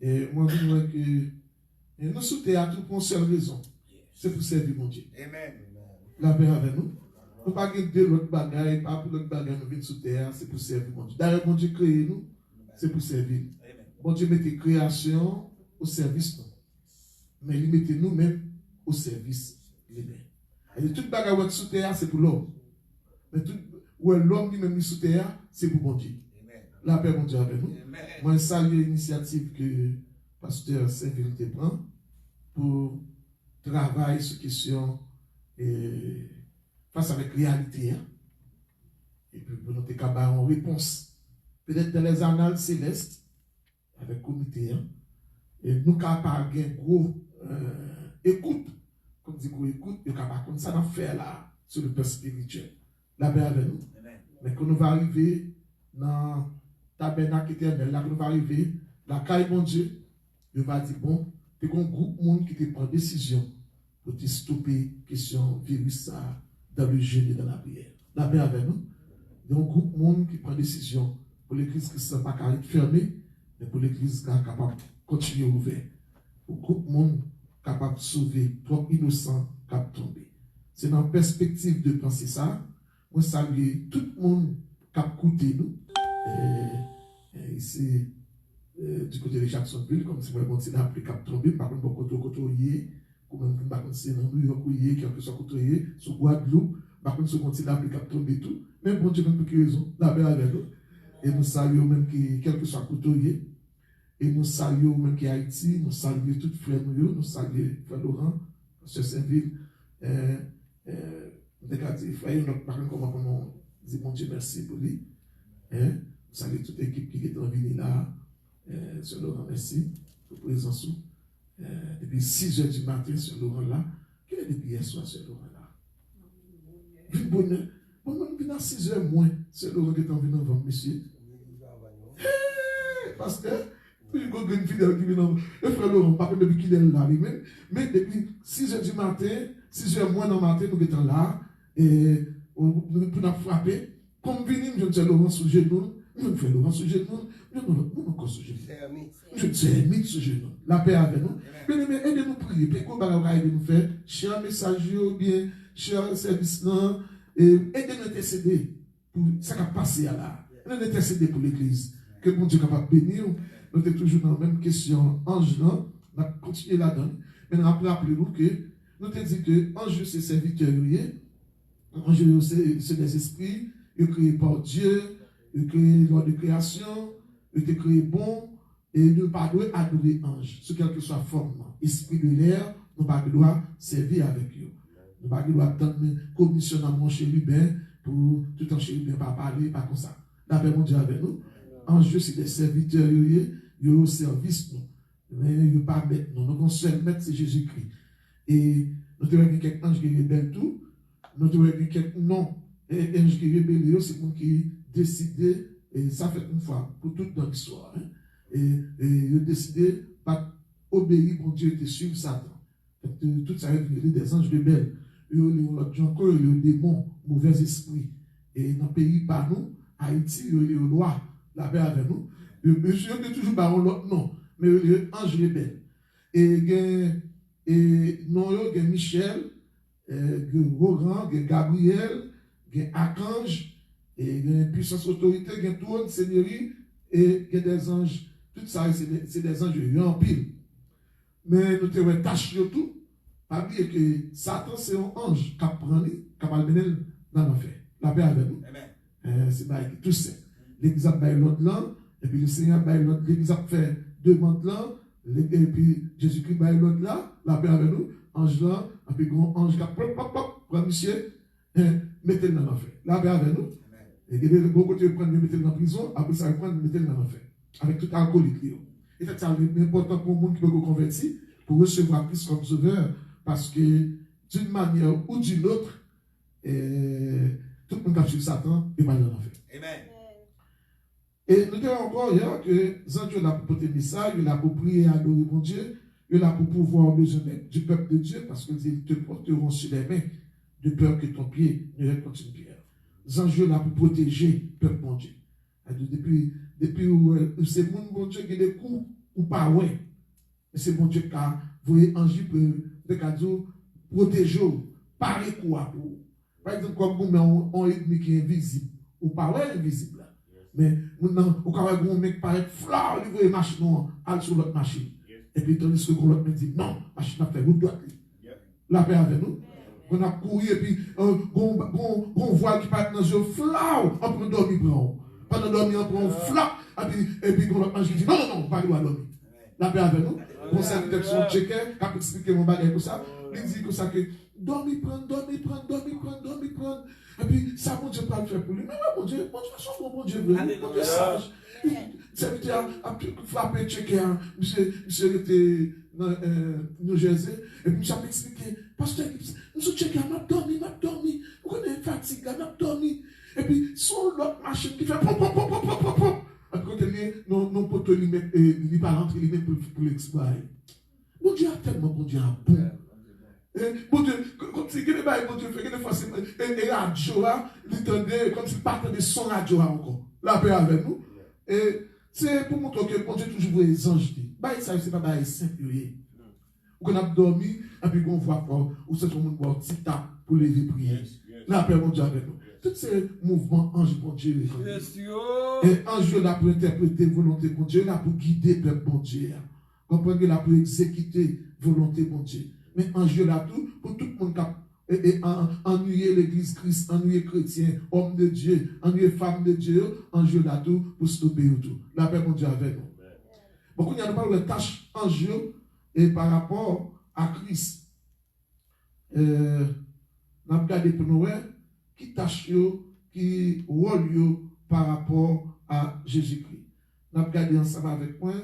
Et moi, je vois que nous sous théâtre pour une seule raison. C'est pour servir mon Dieu. Amen. La paix avec nous. Nous ne pas de l'autre bagaille, pas pour l'autre bagaille, nous venons sous terre, c'est pour servir mon Dieu. D'ailleurs, mon Dieu créé nous, c'est pour servir. Mon Dieu mettez création au service, non. Mais il mettez nous-mêmes au service lui-même. Et toute bagaille sous terre, c'est pour l'homme. Mais tout l'homme qui même sous terre, c'est pour mon Dieu. La paix, mon Dieu, avec nous. Moi, je salue l'initiative que pasteur Saint-Vérité prend pour travailler sur question face avec réalité. Hein? Et puis pour nous capables en réponse. Peut-être dans les annales célestes, avec le comité. Hein? Et nous capables de gros écoute. Comme dit qu'on écoute, nous capables comme ça d'en faire là, sur le plan spirituel. La paix avec nous. Mais quand nous va arriver dans tabernacle éternel, là, quand nous va arriver, la caille mon Dieu, il va dire, bon, c'est un groupe de monde qui te prend décision pour te stopper question virus ça dans le jeûne et dans la prière. La paix avec nous. Il y a un groupe de monde qui prend décision pour l'église qui ne sera pas fermée, mais pour l'église qui est capable de continuer ouvert. Pour un groupe de monde capable de sauver trop innocent qui a tombé. C'est dans la perspective de penser ça. Moi, salue tout le monde qui a écouté nous. Ici, du côté de Jacksonville, comme si vous avez appelé Cap Tombé, par contre, beaucoup de côtoyer, comme même par contre, c'est dans New York, quelque soit côtoyer, sur Guadeloupe, par contre, ce continent appelé Cap Tombé tout, même bon Dieu, même pour quelle raison, la paix avec nous. Et nous saluons même qui, quel que soit côtoyer, et nous saluons même qui Haïti, nous saluons tous les frères nous saluons frère Laurent, Pasteur Saint-Ville, frère, par contre, comment dire mon Dieu, merci pour lui. Nous saluons toute l'équipe qui est en venue là. Sur Laurent, merci pour présence. Depuis 6 h du matin sur Laurent là. Quelle est depuis hier soir sur Laurent là? Une bonne. Bon, même à 6 h moins, c'est Laurent qui est en venant avant monsieur. Parce que, il y a une fidèle qui vient en. Le frère Laurent, pas depuis qu'il est là lui-même, mais depuis 6 h du matin, 6 h moins dans le matin, nous sommes là, et pour nous frapper. Comme venir, je dis Laurent sous genou, nous faisons Laurent sous genou. Nous encore sous genou. Je dis ermite sous genou. La paix avec nous. Mais aidez-nous prier. Puis qu'on va aider nous faire, cher messager ou bien, cher service là, aidez-nous intercéder pour ça qui a passé là. Nous intercéder pour l'église. Que mon Dieu capable de bénir. Nous sommes toujours dans la même question. Ange là, on a continué là-dedans. Maintenant, rappelez-nous que nous avons dit que ange c'est serviteur. Ange c'est des esprits. Il est créé par Dieu. Il est créé lors de création. Il est créé bon, et nous ne pas adorer ange, sous quelque soit forme, esprit de l'air, nous ne pas servir avec eux. Nous ne pas attendre commissionnement chez lui pour tout en chez lui pas parler, pas comme ça. La paix mon Dieu avec nous. Ange, c'est des serviteurs, ils au service, nous. Mais ils ne pas mettre, nous. Notre seul maître, c'est Jésus-Christ. Et nous devons quelques anges qui rebellent tout. Nous devons quelques non. Et anges qui rebellent, c'est pour qui décident. Et ça fait une fois pour toute dans l'histoire. Hein. Et ils ont décidé de pas obéir pour Dieu et de suivre Satan. Tout ça est des anges rebelles. Ils ont l'autre encore, ils ont des démons, mauvais esprits. Et dans le pays par nous, Haïti, ils ont loi, la paix avec nous. Monsieur, ils ont toujours baron l'autre nom, mais ils ont anges rebelles. Et non, il y a Michel, Rogan, Gabriel, Archange. Et il y a une puissance autorité, il y a tout une seigneurie, et il y a des anges. Tout ça, c'est des anges, il y a un pile. Mais nous devons tâcher tout. Pas oublier que Satan, c'est un ange qui prend, qui va le mener dans l'enfer. La paix avec nous. C'est tout ça. L'église a fait l'autre là, et puis le Seigneur a fait l'autre. L'église a fait 2 mondes là, et puis Jésus-Christ a fait l'autre là, la paix avec nous. Ange là, et puis grand ange qui prend monsieur, mettez-le dans l'enfer. La paix avec nous. Et il y a beaucoup de prendre le mettre dans la prison, après ça, prendre le mettre dans l'enfer. Avec tout alcoolique. Et c'est important pour le monde qui peut se convertir, pour recevoir Christ comme sauveur, parce que d'une manière ou d'une autre, tout le monde qui a suivi Satan est mal dans l'enfer. Amen. Et nous disons encore hier que Dieu l'a pour porter le message, il a pour prier et adorer mon Dieu, il a pour pouvoir besoin du peuple de Dieu, parce qu'ils te porteront sur les mains, de peur que ton pied ne rencontre une pierre. Anges là pour protéger le peuple mon Dieu. Depuis où c'est mon Dieu qui a des coups ou pas ouais. Mais c'est bon Dieu qui a voyé ange de cadeau protéger, parer quoi pour. Par exemple, comme vous mais on ennemi qui est invisible, ou pas ouais invisible. Mais maintenant, au cas où un mec paraît flau, il voit machine aller sur l'autre machine. Et puis tandis que l'autre me dit non, machine a fait route droite. La paix avec nous. On a couru et puis on voit qui part dans le flau, on peut dormir prend. Pendant dormir on prend flau et puis l'autre machine dit non, pas doit dormir. La paix avec nous. Pour cette texte checker, quand expliquer mon bagage pour ça, il dit que ça que dormir prendre. Et puis, ça, mon Dieu, pas le faire pour lui. Mais mon Dieu, mon Dieu, mon Dieu sage. Serviteur a frappé, checké, monsieur était dans New Jersey, et puis, ça m'expliqué, pasteur, nous sommes checké, m'a dormi, vous connaissez fatigue, m'a dormi. Et puis, son l'autre machine qui fait pop. Et puis, quand non, pour te lui mettre, il pas rentrer, il met pour l'exploiter. Mon Dieu a tellement, bon Dieu a bon. Bon Dieu, comme si quelqu'un bon Dieu fait que fois et radio là, il tendait comme s'il partait de son radio encore. La paix avec nous. Et c'est pour montrer que bon Dieu toujours les anges. Bah ça c'est pas bah simple. Ou qu'on a dormi et puis qu'on voit pas ou c'est tout le monde boit petit tap pour lever prier. La paix mon Dieu avec nous. Tous ces mouvements ange bon Dieu. Et ange là pour interpréter volonté bon Dieu, là pour guider peuple bon Dieu. Comprenez là pour exécuter volonté bon Dieu. Mais enjeu là tout, pour tout le monde qui ennuyer l'église Christ, ennuyer chrétien, homme de Dieu, ennuyer femme de Dieu, enjeu là tout, pour stopper tout. La paix mon Dieu avec nous. Beaucoup n'y a pas de tâche enjeu et par rapport à Christ. Nous avons regardé pour nous, qui tâche qui rôle par rapport à Jésus-Christ. Nous avons regardé ensemble avec moi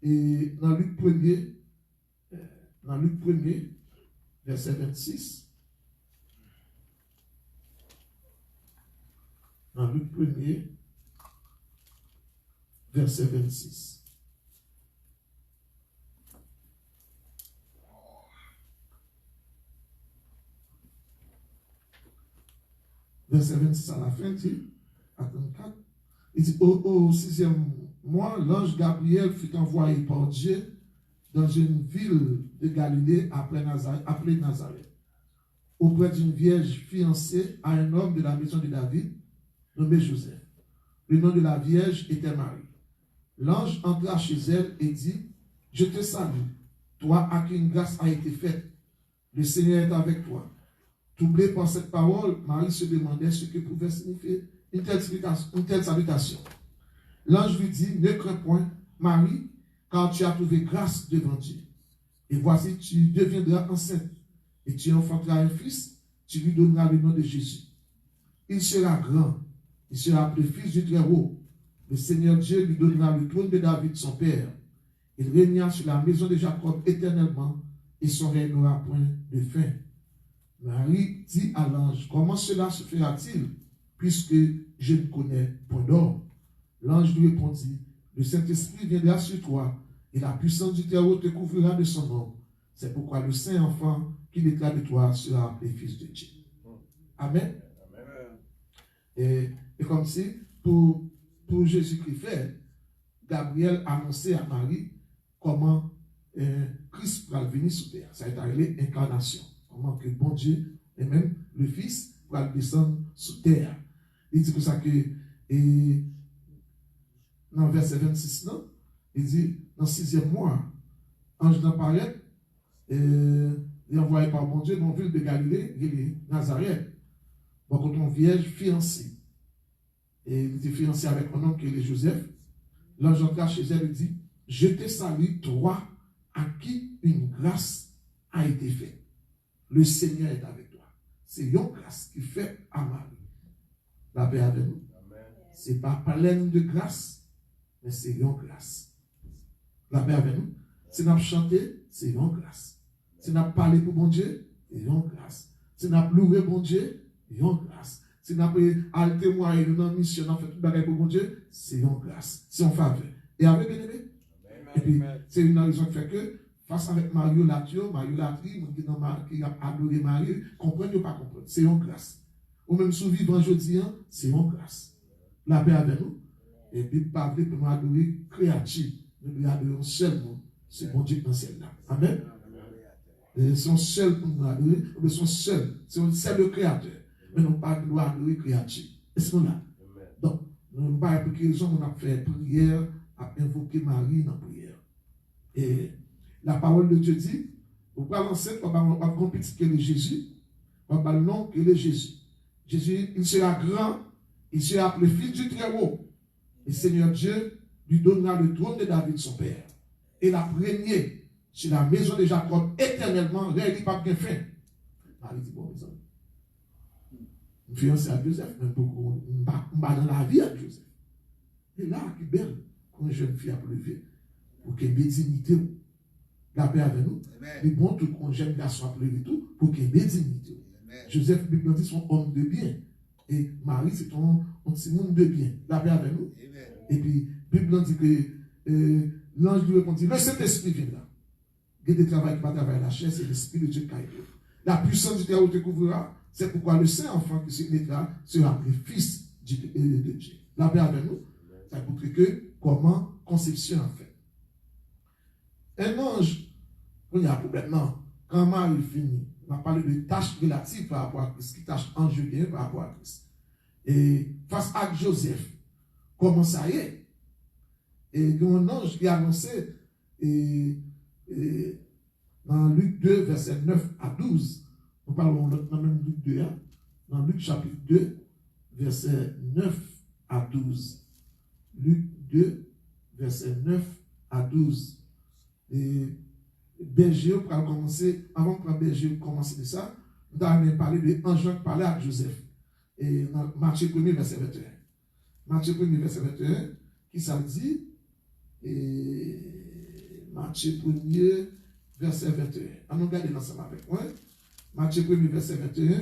et dans Luc 1er, dans Luc 1er, verset 26. Dans Luc 1er, verset 26. Verset 26 à la fin, il dit, à 34, il dit, au 6e mois, l'ange Gabriel fut envoyé par Dieu dans une ville de Galilée appelée Nazareth, auprès d'une vierge fiancée à un homme de la maison de David, nommé Joseph. Le nom de la vierge était Marie. L'ange entra chez elle et dit, je te salue, toi à qui une grâce a été faite. Le Seigneur est avec toi. Troublée par cette parole, Marie se demandait ce que pouvait signifier une telle salutation. L'ange lui dit, ne crains point, Marie, car tu as trouvé grâce devant Dieu. Et voici, tu deviendras enceinte, et tu enfanteras un fils, tu lui donneras le nom de Jésus. Il sera grand, il sera appelé fils du Très-Haut. Le Seigneur Dieu lui donnera le trône de David, son père. Il régnera sur la maison de Jacob éternellement, et son règne n'aura point de fin. Marie dit à l'ange, comment cela se fera-t-il, puisque je ne connais point d'homme? L'ange lui répondit, le Saint-Esprit viendra sur toi, et la puissance du Très-Haut te couvrira de son nom. C'est pourquoi le Saint-Enfant qui naîtra de toi sera appelé Fils de Dieu. Amen. Et comme si, pour Jésus-Christ fait, Gabriel annonçait à Marie comment Christ va venir sur terre. Ça a été appelé incarnation. Comment que bon Dieu, et même le Fils, va descendre sur terre. Il dit que ça que, et dans le verset 26, non? Il dit, dans le 6e mois, ange d'apparaît, il est envoyé par mon Dieu dans la ville de Galilée, il est Nazareth. Donc, quand on vierge fiancée, et il était fiancé avec un homme qui est Joseph, l'ange entra chez elle et dit, je te salue, toi, à qui une grâce a été faite. Le Seigneur est avec toi. C'est une grâce qui fait à Marie. La paix avec nous. Ce n'est pas pleine de grâce, mais c'est une grâce. La paix avec nous. Si nous avons chanté, c'est une grâce. Si nous avons parlé pour bon Dieu, c'est une grâce. Si nous avons loué bon Dieu, c'est une grâce. Si nous avons témoigné, nous avons mission, nous avons fait tout le bagage pour bon Dieu, c'est une grâce. C'est en faveur. Et avec bien aimé. Et puis, c'est une raison qui fait que, face avec Mario Latri, qui a adoré Marie, comprendre ou pas comprendre. C'est une grâce. Ou même survivant aujourd'hui, c'est une grâce. La paix avec nous. Et puis, parler pour nous adorer créatif. nous devons adorer un seul monde. C'est bon Dieu dans celle-là. Amen. Et son seul pour nous adorer, mais son seul, c'est le créateur. Mais non pas de gloire adorer créature. Est-ce qu'on a? Donc, nous n'avons pas pour quelle raison on a fait prière, à invoquer Marie dans la prière. Et la parole de Dieu dit, on va lancer, on va compétir que le Jésus, on va le nom que le Jésus. Jésus, il sera grand, il sera appelé fils du Très-Haut. Et Seigneur Dieu lui donnera le trône de David, son père. Et la première sur la maison de Jacob éternellement, réellement pas bien fin. Marie dit, bon, mes amis, je suis fiancé à Joseph, même pour on va dans la vie à Joseph. Et là, qui belle, quand une jeune fille a levé, pour qu'il y ait dignité, la paix avec nous. Mais bon, tout quand jeune garçon a levé tout, pour qu'il y ait dignité. Joseph, Bible dit, son homme de bien. Et Marie, c'est ton petit monde de bien. La paix avec nous. Et puis, Bible dit que l'ange lui répondit, le Saint-Esprit vient là. Il y a des travail qui va travailler la chair, c'est l'Esprit de Dieu qui a été. La puissance du Très-Haut te couvrira. C'est pourquoi le Saint-Enfant qui se naîtra sera appelé Fils de Dieu. La paix avec nous. Ça montre que comment conception en fait. Un ange, il y a un problème. Non. Quand Marie finit, on a parlé de tâches relatives par rapport à Christ, qui tâches angéliques par rapport à Christ. Et face à Joseph, comment ça y est? Et il y a un ange qui a annoncé, dans Luc 2, verset 9 à 12, nous parlons dans même Luc 2, hein, dans Luc chapitre 2, verset 9 à 12. Luc 2, verset 9 à 12. Et berger, pour commencer, avant que berger commence de ça, nous avons parlé de ange qui parlait à Joseph. Et dans Matthieu 1er, verset 21. Matthieu 1er, verset 21, qui ça dit? Et Matthieu 1er, verset 21. Allons regarder ensemble avec moi. Matthieu 1er, verset 21.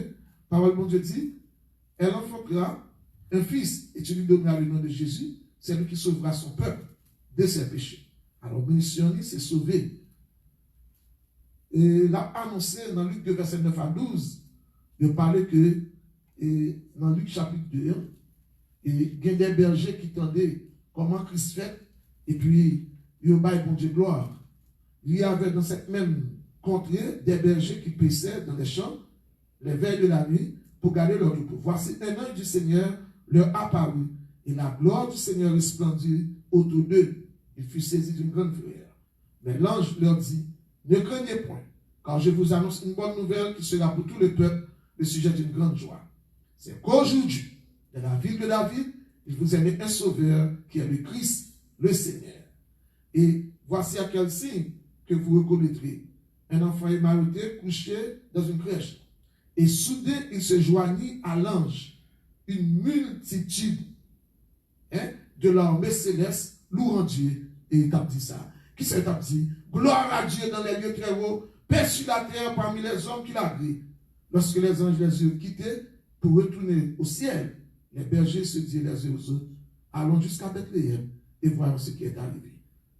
Parole de Dieu dit, elle enfantera un fils et tu lui donneras le nom de Jésus, c'est lui qui sauvera son peuple de ses péchés. Alors, mission, c'est sauver. Et il a annoncé dans Luc 2, verset 9 à 12, de parler que, dans Luc chapitre 2, il y a des bergers qui tendaient comment Christ fait, et puis, il y a bon Dieu gloire. Il y avait dans cette même contrée des bergers qui paissaient dans les champs, les veilles de la nuit, pour garder leur troupeau. Voici un ange du Seigneur leur apparut, et la gloire du Seigneur resplendit autour d'eux. Il fut saisi d'une grande frayeur. Mais l'ange leur dit, ne craignez point, car je vous annonce une bonne nouvelle qui sera pour tout le peuple le sujet d'une grande joie. C'est qu'aujourd'hui, dans la ville de David, il vous a mis un sauveur qui est le Christ, le Seigneur. Et voici à quel signe que vous reconnaîtrez. Un enfant émailloté couché dans une crèche. Et soudain, il se joignit à l'ange. Une multitude de l'armée céleste louant Dieu. Et il t'a dit ça. Qui s'est dit? Gloire à Dieu dans les lieux très hauts, paix sur la terre parmi les hommes qui l'agréent. Lorsque les anges les eurent quittés pour retourner au ciel, les bergers se dirent les uns aux autres, allons jusqu'à Bethléem et voyons ce qui est arrivé.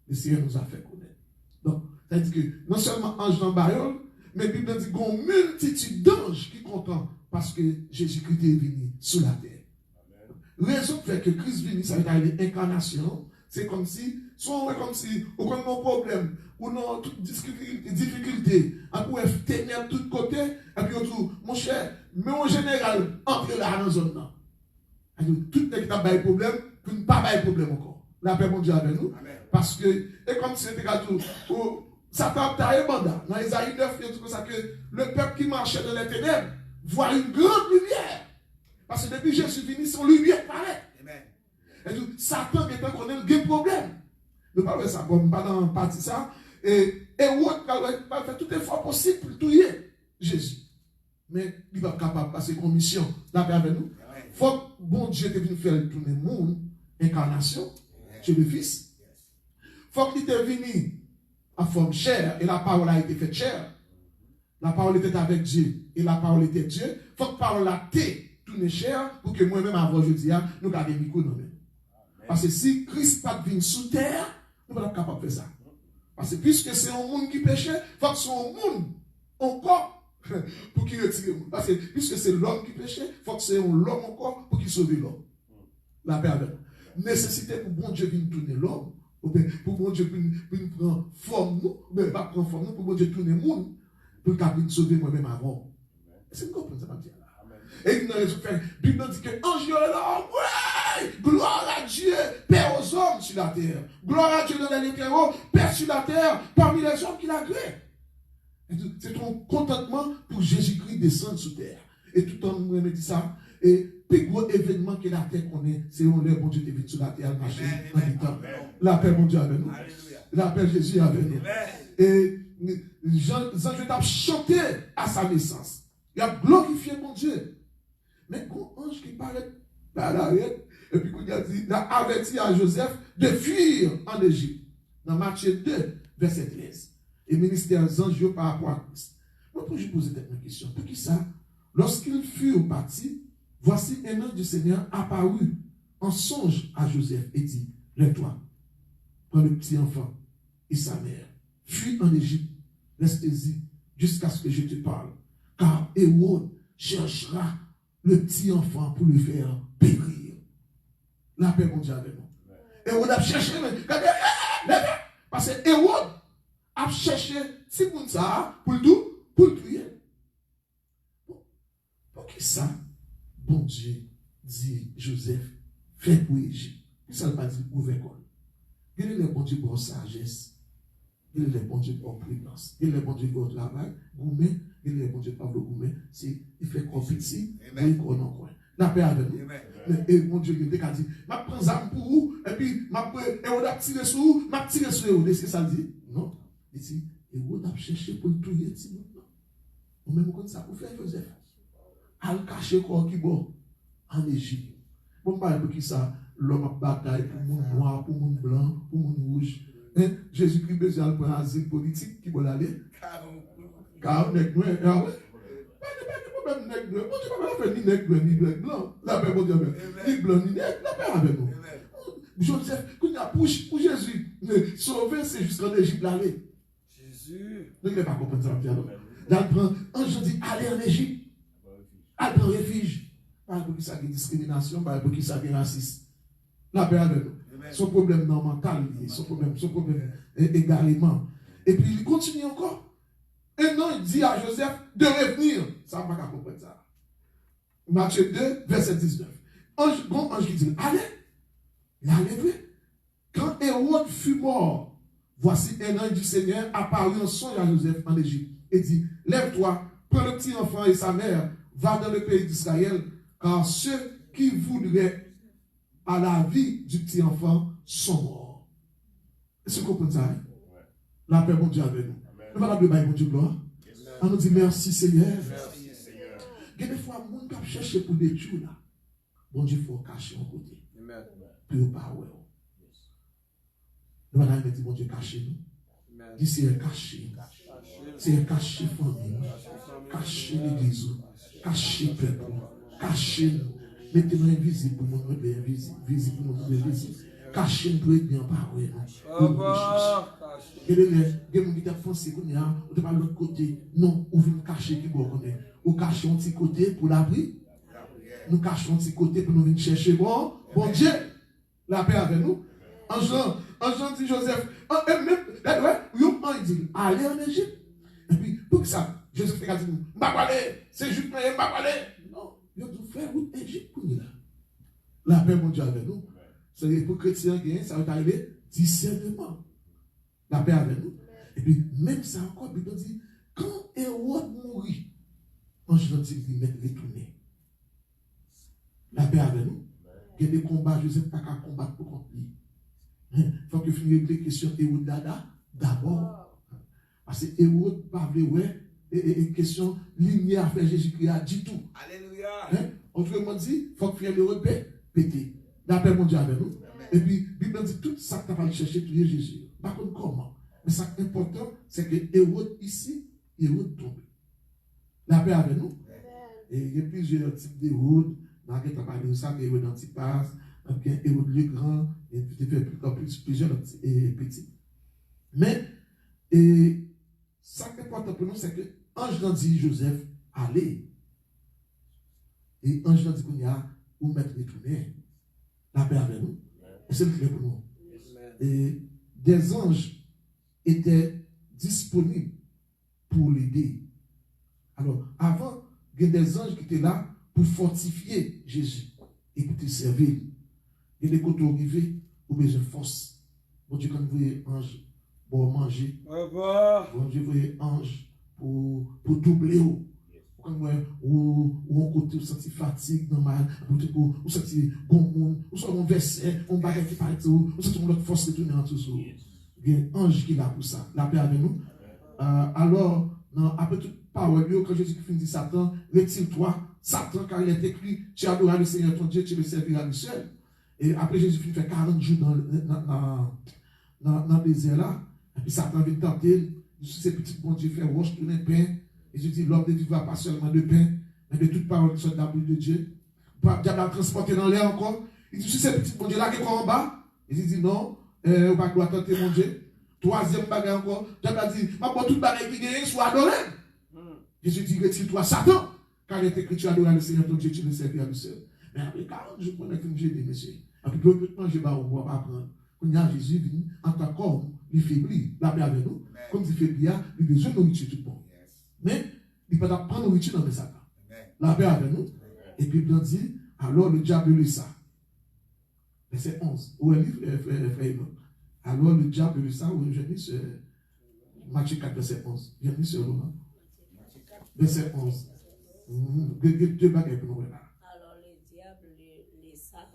Le Seigneur nous a fait connaître. Donc, c'est-à-dire que non seulement ange dans Bayol, mais la Bible dit qu'il y a une multitude d'anges qui content parce que Jésus-Christ est venu sur la terre. Raison fait que Christ venu, ça veut dire l'incarnation. C'est comme si, soit on est comme si, aucun problème, ou non, toute difficulté, on peut tenir de tous côtés, et puis on dit, mon cher, mais en général, entre là dans la zone là. Tout le qui a des problèmes, pour ne pas avoir de problème encore. La paix, mon Dieu, avec nous. Amen. Parce que, et comme si c'était tout, ça t'a taillé mandat. Dans Isaïe 9, il y a tout comme ça que le peuple qui marchait dans les ténèbres voit une grande lumière. Parce que depuis Jésus venu, son lumière paraît. Et tout, Satan est en connaît un problème. Nous parlons de ça, bon, pas dans partie ça. Et autre, va faire tout effort possible pour tuer Jésus. Mais il va capable de passer comme mission. La paix avec nous. Il faut que bon Dieu te vienne faire tourner le monde, incarnation, Dieu le Fils. Il faut qu'il te vienne en forme chair, et la parole a été faite chair. La parole était avec Dieu, et la parole était Dieu. Il faut que la parole a été tournée chair, pour que moi-même, avant je dis, nous gardions le micro. Parce que si Christ pas venu sous terre, nous ne sommes pas capables de faire ça. Parce que puisque c'est un monde qui péchait, il faut que c'est un monde encore pour qu'il retire le monde. Parce que puisque c'est l'homme qui péchait, il faut que c'est l'homme encore pour qu'il sauve l'homme. La paix avec nous. Nécessité pour bon Dieu vienne tourner l'homme Pour mon Dieu, pour nous prendre forme, nous, mais pas prendre forme, nous, pour mon Dieu, tourner le monde, pour qu'il sauver moi-même avant. Est-ce que vous comprenez ça, ma Dieu? Et il nous a fait, la Bible dit que ange là, ouais, gloire à Dieu, Père aux hommes sur la terre. Gloire à Dieu dans les terreaux, Père sur la terre, parmi les hommes qu'il a créés. C'est ton contentement pour Jésus-Christ descendre sur terre. Et tout le temps, nous dit ça. Et plus gros événement que la terre connaît, c'est où le bon Dieu est venu sur la terre, marcher en temps. La paix, mon Dieu, avec nous. La paix, Jésus, avec nous. Et Jean t'a chanté à sa naissance. Il a glorifié mon Dieu. Mais quand ange qui paraît à l'arrière, et puis il a dit, il a averti à Joseph de fuir en Égypte. Dans Matthieu 2, verset 13. Et ministère des anges par rapport à Christ. Moi, je poser cette question. Pour qui ça? Lorsqu'ils furent partis, voici un ange du Seigneur apparut en songe à Joseph et dit, lève-toi, prends le petit enfant et sa mère, fuis en Égypte, restez-y jusqu'à ce que je te parle. Car Hérode cherchera le petit enfant pour le faire périr. La paix, mon Dieu, avec nous. Hérode a cherché, parce que Hérode a cherché, si pour ça, pour le tuer. Pour qui ça, bon Dieu, dit Joseph, fait pour Égypte. Ça ne veut pas dire ouvert école. Il est le bon Dieu pour sagesse. Il est le bon Dieu pour prudence. Il est le bon Dieu pour travail. Gourmet, il est le bon Dieu pour le gourmet. Il fait compétition, il connaît encore. La paix avec nous. Et mon Dieu, il a dit, je prends ça pour vous, et puis je vais tirer sur vous, je vais tirer sur vous. Est-ce que ça dit? Non. Il dit, et vous avez cherché pour le tuer. Non. Vous même comme ça, pour faire Joseph. À le cacher quoi qui bon en Égypte. Bon, pas pour qui ça, l'homme a bataille pour le monde noir, pour le monde blanc, pour le monde rouge. Hein? Jésus-Christ besoin de prendre asile politique qui va aller. Car on est noir. Ah ouais? Pas de problème, nègre noir. Bon, tu ne peux pas faire ni nègre noir, ni blanc. La paix, mon Dieu, ni blanc, ni nègre. La paix avec nous. Joseph, quand il a pour Jésus, sauver, c'est jusqu'en Égypte l'aller. Jésus. Nous ne pas comprendre ça, Pierre. Là, il prend, ange dit, allez en Égypte. Allez en refuge. Pas pour qui ça a discrimination, pas pour qui ça a racisme. La paix avec nous. Son problème non mental, son problème également. Et puis il continue encore. Et non, il dit à Joseph de revenir. Ça ne va pas comprendre ça. Matthieu 2, verset 19. Ange qui dit, allez, il a levé. Quand Hérode fut mort, voici un ange du Seigneur apparut en songe à Joseph en Égypte et dit, lève-toi, prends le petit enfant et sa mère, va dans le pays d'Israël, car ceux qui voudraient à la vie du petit enfant sont morts. Est-ce que vous comprenez ça? La paix, mon Dieu, avec nous. Nous allons appeler mon Dieu, gloire. On nous dit merci, Seigneur. Il y a des fois, mon Dieu cherche pour des Dieu là. Bon Dieu, il faut cacher en côté. Puis pas ouais. Nous allons dire, mon Dieu, cachez nous. Dis, c'est un caché. C'est un caché famille. Caché l'église. Caché peuple. Caché nous. Mettez-nous invisible pour nous être invisible. Visible pour nous être invisible. Cachez-nous pour être bien parlé. Il y a des gens qui ont foncé, on ne pas de l'autre côté. Non, on veut cacher qui bon connaît. Ou cacher un petit côté pour l'abri. Nous cachons un petit côté pour nous venir chercher bon Dieu. La paix avec nous. En Jean dit Joseph, il dit, allez en Égypte. Et puis, pour que ça, Joseph fait dit, c'est juste, je ne vais pas aller. Non, il a dit, faire route Égypte pour nous. La paix, mon Dieu, avec nous. C'est pour chrétiens, ça va arriver discernement. La paix avec nous. Et puis, même ça encore, il dit, quand Hérode mourit, Ange dit, il met retourner. La paix avec nous. Il y a des combats, Joseph n'a pas qu'à combattre pour contre lui. Il faut que finisse les questions Hérode d'abord. Parce que Hérode parle, ouais, et question lignée à faire Jésus-Christ a dit tout. Alléluia. Autrement dit, il faut que finisse Hérode péter. La paix mondiale avec nous. Et puis, la Bible dit tout ça que tu vas chercher, tu es Jésus. Par contre, comment? Mais ce qui est important, c'est que Hérode ici, Hérode tombe. La paix avec nous. Et il y a plusieurs types d'Hérode. Dans lequel tu as parlé de ça, Hérode Antipas, Hérode le Grand, et tu fais plusieurs petits. Mais, ce qui est important pour nous, c'est que Ange dit Joseph, allez. Et Ange dit qu'on y a, ou mettre retourner. La paix avec nous. Et c'est le clé pour nous. Et des anges étaient disponibles pour l'aider. Alors, avant, il y a des anges qui étaient là pour fortifier Jésus et pour te servir. Il y a des côtés arrivés pour besoin de force. Bon Dieu, quand vous voyez ange pour manger, bon Dieu, vous voyez ange pour doubler. Quand vous on côté vous sentez fatigue, normal, vous sentez bon monde, vous sentez un verset, on bagage qui parle tout, vous sentez votre force de tourner en tout ça. Il y a un ange qui est là pour ça. La paix avec nous. Alors, après toute parole, quand Jésus dit Satan, retire-toi, Satan, car il est écrit, tu adoreras le Seigneur ton Dieu, tu le serviras lui seul. Et après Jésus fait 40 jours dans le désert là, et puis Satan vient tenter, ces petits bon Dieu fait roche, tourner pain. Et je dis, l'homme ne vivra pas seulement de pain, mais de toute parole qui soit de la bouche de Dieu. Diable a transporté dans l'air encore. Il dit, si ces petits bon Dieu là qui est en bas, il dit, non, on ne va pas tenter mon Dieu. Troisième bagarre encore, Diable a dit, ma bonne toute bagarre qui gagne, soit adoré. Jésus dit, retire-toi, Satan, car il est écrit, tu adoreras le Seigneur ton Dieu, tu le serviras lui seul. Mais après 40 jours, on a fait une gêne, monsieur. Après, l'autre manger, on va pas apprendre. Quand il y a Jésus venu, en tant qu'homme, il faiblit, la paix avec nous. Comme il faiblit, il a besoin de nourriture tout le monde. Mais il ne peut pas prendre nourriture dans les Satan. La paix avec nous. Et puis il dit, alors le diable le ça. Verset 11. Où est le livre? Alors le diable le ça, où je mis sur Matthieu 4, verset 11. J'ai mis sur Romain. Verset 11. Deux bagages pour nous là. Alors le diable le ça.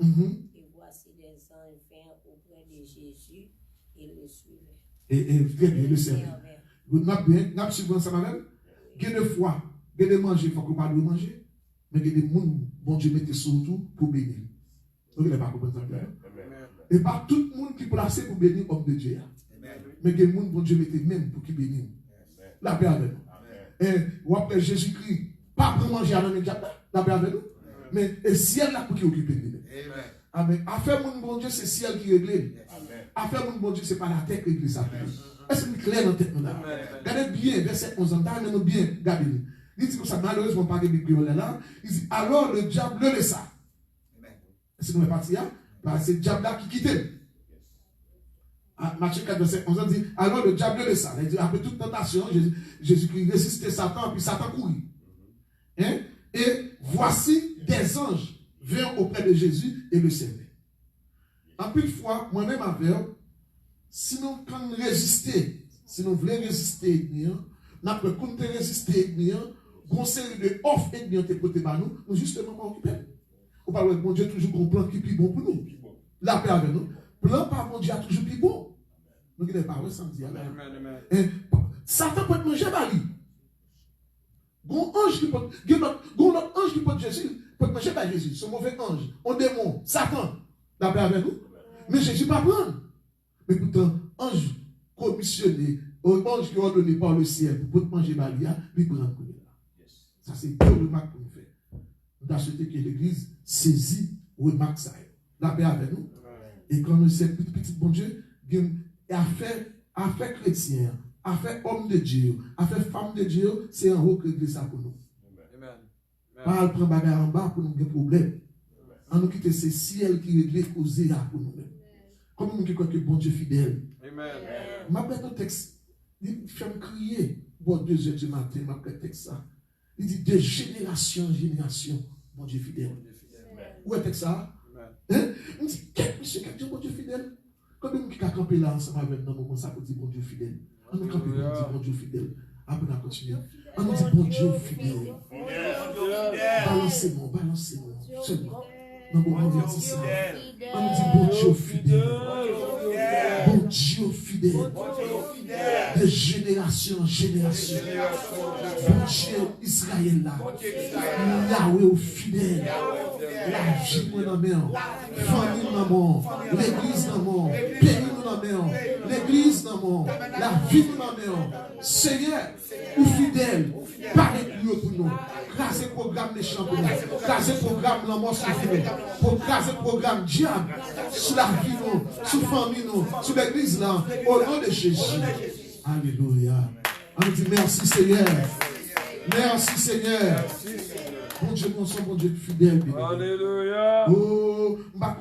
Et voici des anges vinrent auprès de Jésus et le suivaient. Et très bien, le servait. Vous n'avez pas suivi ça même? Il y a des fois, il y a des manger, il faut qu'on parle de manger. Mais il y a des gens, bon Dieu, mettez surtout pour bénir. Vous ne pas comprendre ça. Et pas tout le monde qui est placé pour bénir homme de Dieu. Mais il y a des gens, bon Dieu, mettez même pour qui bénir. La paix avec nous. Et après Jésus-Christ, pas pour manger à la paix avec nous. Mais le ciel là pour qui occupe nous. Amen. Affaire mon bon Dieu, c'est le ciel qui règle. Affaire mon bon Dieu, ce n'est pas la tête qui règle ça. Est-ce que c'est clair dans la tête là? Regardez bien, verset 11 ans, regardez bien, regardez. Il dit que ça, malheureusement, pas de Bible là. Il dit, alors le diable le laissa. Est-ce que nous sommes partis là? C'est le diable là qui quittait. Matthieu 4, verset 11 ans dit, alors le diable le laissa. Il dit, après toute tentation, Jésus-Christ résistait Satan, puis Satan courit. Hein? Et voici des anges vinrent auprès de Jésus et le servaient. En plus de fois, moi-même avec, si nous quand résister, si nous voulons résister, nous avons résister, nous série de offres et de côté de nous justement pas occupés. On parle de mon Dieu toujours un plan qui est plus bon pour nous. La paix avec nous. Plan par mon Dieu a toujours plus bon. Nous ne pas ressentir. Satan peut manger Bali. Gon ange qui peut Jésus, peut manger par Jésus. Ce mauvais ange, un démon, Satan, la paix avec nous. Mais Jésus ne pas prendre. Mais pourtant, ange commissionné, ange qui est ordonné par le ciel pour manger Balia, il prend pour nous. Ça, c'est deux remarques pour nous faire. Nous avons souhaité que l'Église saisit remarque ça. La paix avec nous. Et quand nous sommes petit bon Dieu, affaire chrétien, affaire homme de Dieu, affaire femme de Dieu, c'est en haut que l'Église ça pour nous. Pas à prendre bagarre en bas pour nous des problèmes. En nous quitter ces ciels qui règlent causés pour nous-mêmes. Comme nous qui croyons que bon Dieu fidèle. Amen. Ma bête au texte, il fait me crier. Bon, 2 heures du matin, ma bête texte ça. Il dit de génération en génération, bon Dieu fidèle. Où est texte ça? Hein? Il dit, monsieur, quel bon Dieu fidèle? Quand nous qui campé là ensemble avec nous, on ça pour dire bon Dieu fidèle. On nous campé pour dire bon Dieu fidèle. Après, on a continué. On nous dit bon Dieu fidèle. Balancez-moi. Seulement. Dans mon avertissement. On nous dit bon Dieu fidèle. Bon Dieu fidèle. De génération en génération. Bon Dieu Israël là. Yahweh fidèle. La vie moi dans main. Famille dans mon. L'église dans mon. Pays dans main. L'église dans mon. La vie dans main. Seigneur, ou fidèle. Parlez pour nous. Grâce au programme des champions. Grâce au programme de la mort sur nous. Grâce au programme diable. Sur la vie nous. Sur la famille nous. Sur l'église là. Au nom de Jésus. Alléluia. On dit merci Seigneur. Merci Seigneur. Bon Dieu, bon Dieu fidèle. Alléluia. Oh, je ne sais pas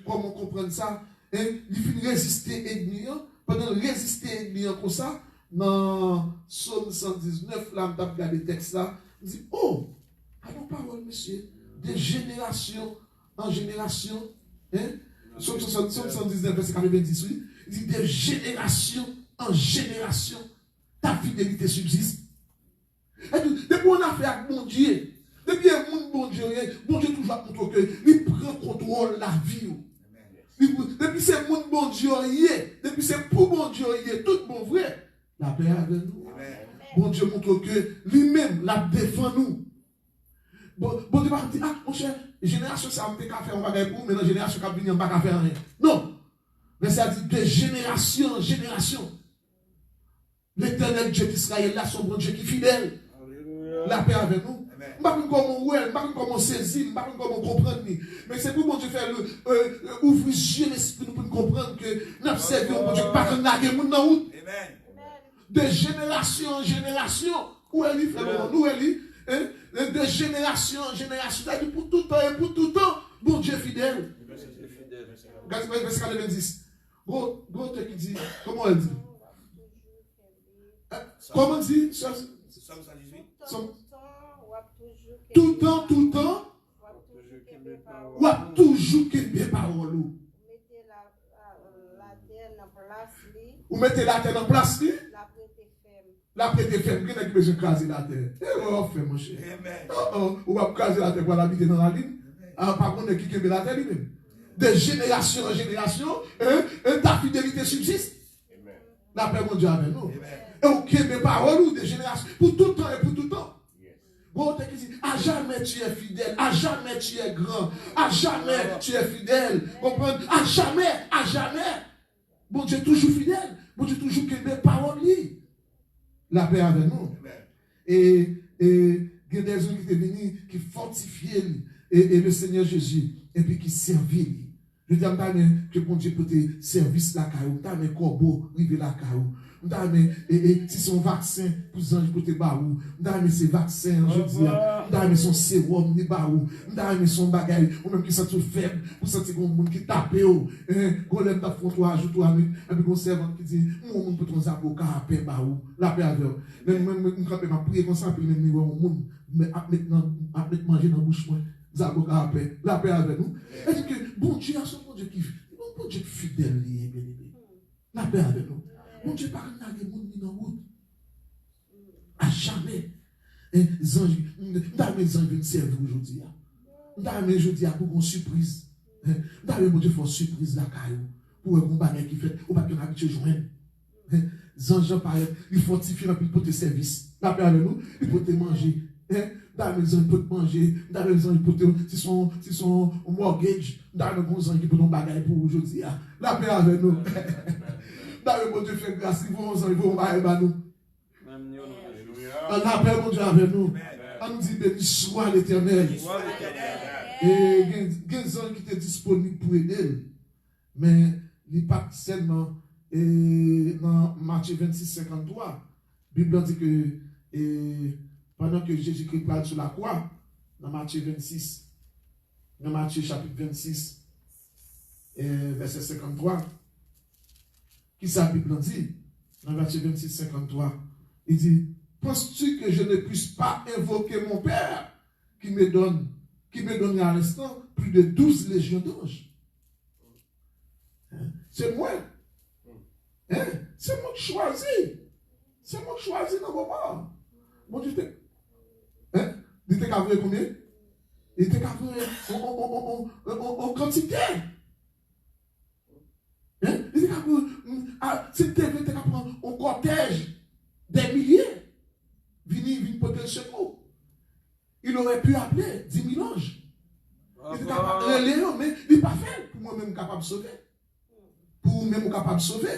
comment comprendre ça. Il finit résister ennemi pendant résister comme ça, dans Psaume 119, là, je regarde le texte là, je dis, oh, à nos paroles, monsieur, de génération en génération, hein? Psaume 119, verset 90, oui, il dit, de génération en génération, ta fidélité subsiste. Et puis, depuis on a fait avec mon Dieu, depuis un monde bon Dieu toujours a montré que il prend contrôle de la vie. Depuis c'est monde bon Dieu, depuis c'est pour bon Dieu, tout bon vrai. La paix avec nous. Bon Dieu montre que lui-même la défend nous. Bon Dieu va dire, ah mon cher, génération ça on peut faire un bagage pour, mais la génération qui vient on pas faire rien. Non. Mais ça dit de génération en génération. L'éternel Dieu d'Israël, là, son bon Dieu qui est fidèle. La paix avec nous. Je ne sais pas comment saisir, je ne sais pas comment comprendre. Mais c'est pour bon Dieu faire ouvrir les yeux l'esprit pour nous comprendre que nous servons bon Dieu pas que nous avons dans route. De génération en génération. Où elle est, frère, où elle est, de génération en génération. C'est-à-dire pour tout temps et pour tout temps, bon Dieu fidèle. Verset 90. Gros qui dit, comment elle dit? Comment dit? Tout temps, ou a toujours qu'une parole. Ou mettez la terre en place. La prêter ferme. Qui n'a pas besoin de craser la terre? Oh, fait mon cher. Ou va craser la terre pour l'habiter dans la ligne. Par contre, qui peut la terre lui-même? De génération en génération, ta fidélité subsiste. La paix mon Dieu avec nous. Et ok, mes paroles de génération, pour tout temps et pour tout temps. Bon, tu dis, à jamais tu es fidèle, à jamais tu es grand, à jamais tu es fidèle. Comprenez? À jamais. Bon Dieu toujours fidèle, bon Dieu toujours que mes paroles. La paix avec nous. Et il y a des gens qui étaient venus, qui fortifiaient et le Seigneur Jésus, et puis qui servaient. Je dis, que bon Dieu peut te service la caillou, t'as mes corbeaux, rive la caillou. Si son vaccin pour les anges pour te baou, c'est vaccin, je dis, son sérum, ni baou, son bagage, ou même qui sont tout faible, pour sentir qu'on monde qui tape, qu'on l'aime ta fond, toi, ajoute toi, et puis qu'on servant qui dit, mon monde pour ton avocat, à paix, baou, la paix avec. Même, quand m'a prié comme ça, puis même niveau au monde, mais à mettre manger dans la bouche, les avocats à paix, la paix avec nous. Et dit que, bon Dieu, a son bon Dieu qui fidèle, la paix avec nous. Mon Dieu, par exemple, il y a des gens dans la route. À jamais. Les anges viennent servir aujourd'hui. Aujourd'hui, pour une surprise. Mon Dieu, faut une surprise la caillou. Pour un bagage qui fait, ou pas qu'on habite joindre. Les anges, par exemple, ils fortifient pour tes services. La paix avec nous, ils peuvent te manger. Dans les gens, ils peuvent te manger. Dans les gens, ils peuvent te. Si son mortgage, dans les gens, ils peuvent te bagage pour aujourd'hui. La paix avec nous. Dans le bon Dieu fait grâce, ils vont nous. On appelle mon Dieu avec nous. On nous dit béni soit l'Éternel. Et il y a des gens qui étaient disponibles pour aider. Mais il n'y a pas seulement dans Matthieu 26, 53. La Bible dit que pendant que Jésus-Christ parle sur la croix, dans Matthieu chapitre 26, verset 53, qui sa Bible dit, dans Matthieu 26, 53, il dit, penses-tu que je ne puisse pas invoquer mon Père qui me donne à l'instant plus de 12 légions d'anges? C'est moi. C'est moi qui choisis. C'est moi qui choisis dans mon moment. Mon Dieu, il était qu'à voir combien? Il était qu'à voir en quantité. Il était qu'à voir, c'était qu'à prendre un cortège des milliers. Venir porter le secours. Il aurait pu appeler 10 000 anges. Il était capable de les mais il n'est pas fait pour moi-même capable de sauver. Pour vous-même capable de sauver.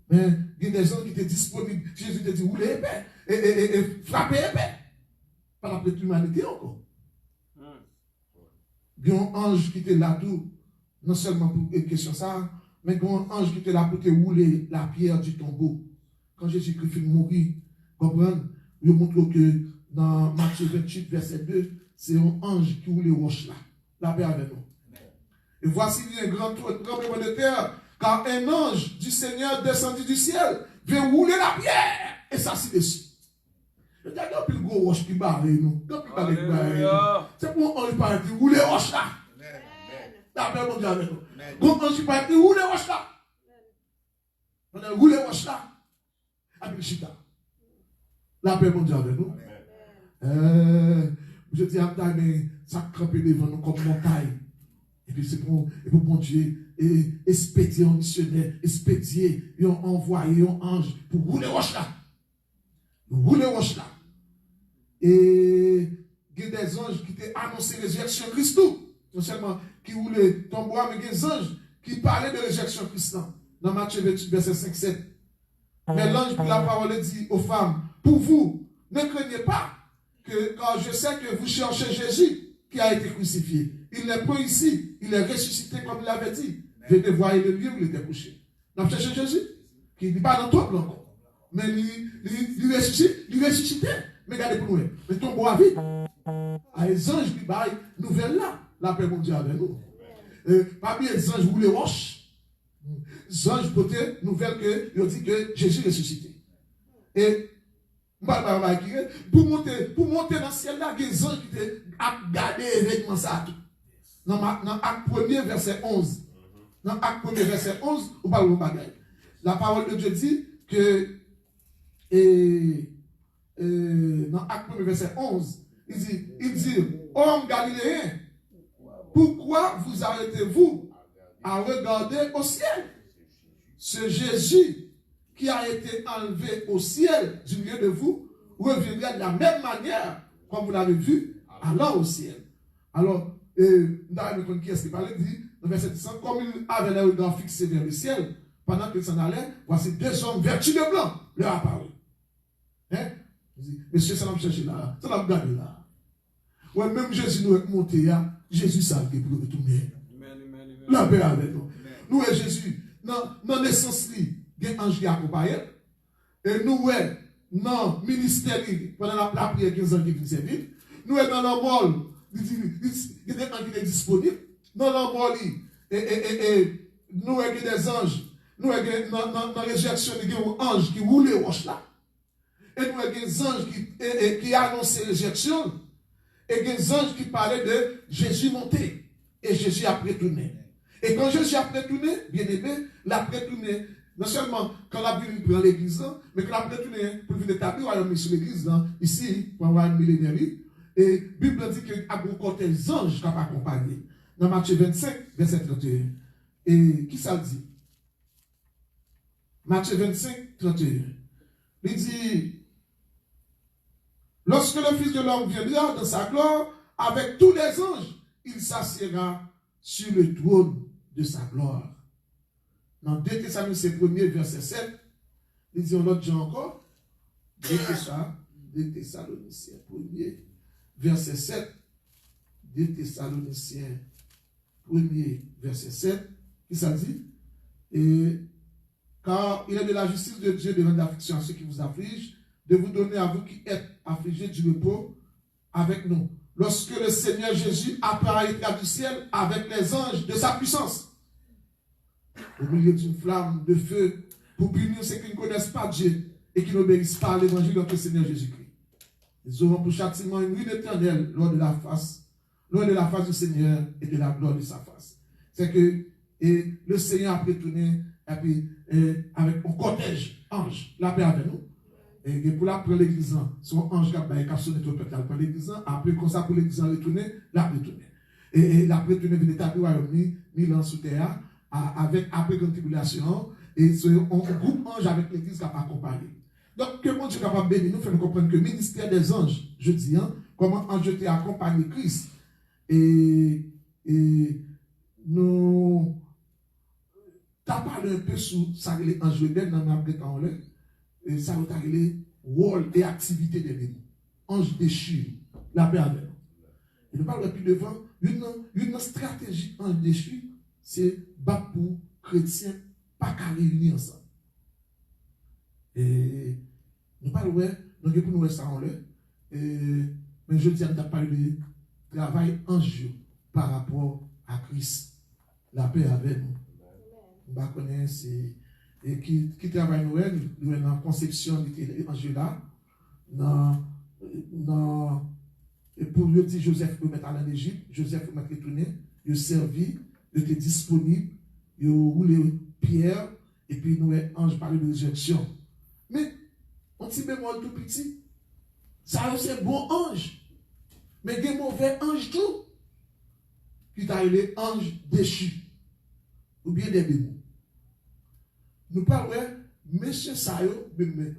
Mais il y a des gens qui étaient disponibles. Jésus te dit, roulez épais et frappez épais. Par la l'humanité encore. Il y a un ange qui était là tout, non seulement pour une question ça, mais il y a un ange qui était là pour te rouler la pierre du tombeau. Quand Jésus-Christ mourir, comprenez? Il montre que dans Matthieu 28, verset 2, c'est un ange qui roule les roches là. La paix avec nous. Et voici un grand tremblement de terre, car un ange du Seigneur descendit du ciel, vient rouler la pierre et s'assit dessus. Il y a un peu de gros roche qui barre nous. C'est pour un ange parti rouler roche là. La paix mon Dieu avec nous. Quand ange parti rouler roche là. On a roulé roche là. Avec chita. La paix mon Dieu avec nous. Je dis à mais ça campe devant nous comme montagne. Et puis c'est pour bon Dieu expédier un missionnaire, expédier, et envoyer un ange pour rouler roche là. Rouler roche là. Et il y a des anges qui t'ont annoncé la résurrection de Christ. Non seulement qui roulaient ton bois, mais il y a des anges qui parlaient de la résurrection de Christ. Dans Matthieu 28, verset 5-7. Mais l'ange pour la parole dit aux femmes, pour vous, ne craignez pas, car je sais que vous cherchez Jésus qui a été crucifié. Il n'est pas ici, il est ressuscité comme il l'avait dit. Venez voir le lieu où il était couché. Nous cherchons Jésus, qui n'est pas dans ton plan encore. Mais il ressuscité. Mais regardez pour nous. Mais ton bois vite. À les anges qui baillent, nouvelle là. La paix mondiale avec nous. Parmi les anges, vous les roches. Les anges portaient nouvelle que, ils ont dit que Jésus est ressuscité. Et, pour monter dans le ciel là, il y a des anges qui ont gardé l'événement ça. Dans Acte 1er, verset 11. Dans Acte 1er, verset 11, on parle de bagaille. La parole de Dieu dit que, dans Acte 1er, verset 11, il dit, homme galiléen, pourquoi vous arrêtez-vous à regarder au ciel? Ce Jésus qui a été enlevé au ciel du milieu de vous reviendra de la même manière, comme vous l'avez vu, allant au ciel. Alors, dans qui est-ce qui parlait, il dit, dans verset 10, comme il avait les regards fixés vers le ciel, pendant qu'il s'en allait, voici deux hommes vêtus de blanc leur apparut. Hein? Monsieur, ça l'a cherché là, ça l'a regardé là. Ouais, même Jésus nous est monté là, Jésus savait pour retourner. La paix avec nous. Nous et Jésus, dans la naissance, il y a un ange qui accompagne. Et nous, dans le ministère, pendant la prière, 15 ans qui vient servir, nous sommes dans le mort, il y a des anges qui sont disponibles. Dans le mort, nous avons des anges. Nous avons dans la résurrection, il y a un ange qui roule les roches là. Et nous avons des anges qui annoncent la résurrection. Et des anges qui parlaient de Jésus monté. Et Jésus a retourné. Et quand Jésus a retourné, bien aimé, l'a retourné. Non seulement quand la Bible prend l'église, mais quand la retourné pour venir établir royaume sur l'église, ici, pour avoir une millénaire. Et la Bible dit qu'il y a beaucoup des anges qui ont accompagné. Dans Matthieu 25, verset 31. Et qui ça dit? Matthieu 25, 31. Il dit, lorsque le Fils de l'homme viendra dans sa gloire, avec tous les anges, il s'assiera sur le trône de sa gloire. Dans 2 Thessaloniciens 1er, verset 7, il dit, on l'autre dit encore, 2 Thessaloniciens 1er, verset 7, 2 Thessaloniciens 1er, verset 7, qui ça dit? Et, car il est de la justice de Dieu de rendre l'affliction à ceux qui vous affligent, de vous donner à vous qui êtes affligés du repos avec nous. Lorsque le Seigneur Jésus apparaîtra du ciel avec les anges de sa puissance, au milieu d'une flamme de feu, pour punir ceux qui ne connaissent pas Dieu et qui n'obéissent pas à l'évangile de notre Seigneur Jésus-Christ. Ils auront pour châtiment une ruine éternelle loin de la face du Seigneur et de la gloire de sa face. C'est que le Seigneur a retourné avec un cortège ange, la paix avec nous. Et pour la prendre l'église, son ange qui a sonné tout le peuple, pour l'église, après comme ça pour l'église retourner, la retourner. Et la retourner vient établir au royaume 1000 ans sous terre, avec après grande tribulation, et c'est un groupe ange avec l'église qui a accompagné. Donc, que mon Dieu est capable de bénir, nous fait nous comprendre que le ministère des anges, je dis, comment ange était accompagné Christ. Et nous, t'as parlé un peu sur ça, les anges rebelles dans notre temps là. Et ça nous a révélé rôle et activité de l'ennemi. Ange déchu, la paix avec nous. Et nous parlons plus devant, une stratégie ange déchu, c'est battre pour chrétiens, pas qu'à réunir ensemble. Et nous parlons, nous avons pour nous ça en l'air. Mais je dis, on a parlé de travail ange par rapport à Christ. La paix avec nous. on connaît c'est et qui travaille Noël, nous dans conception de Angela dans et pour lui dire Joseph peut mettre en Égypte, Joseph peut mettre retourner, il servi, il était disponible, il roulé pierre et puis nous ange parler de résurrection. Mais on dit bémol tout petit, ça c'est bon ange. Mais des mauvais anges tout, qui t'a les anges déchus, ou bien des démons. Nous parlons, monsieur Sayo,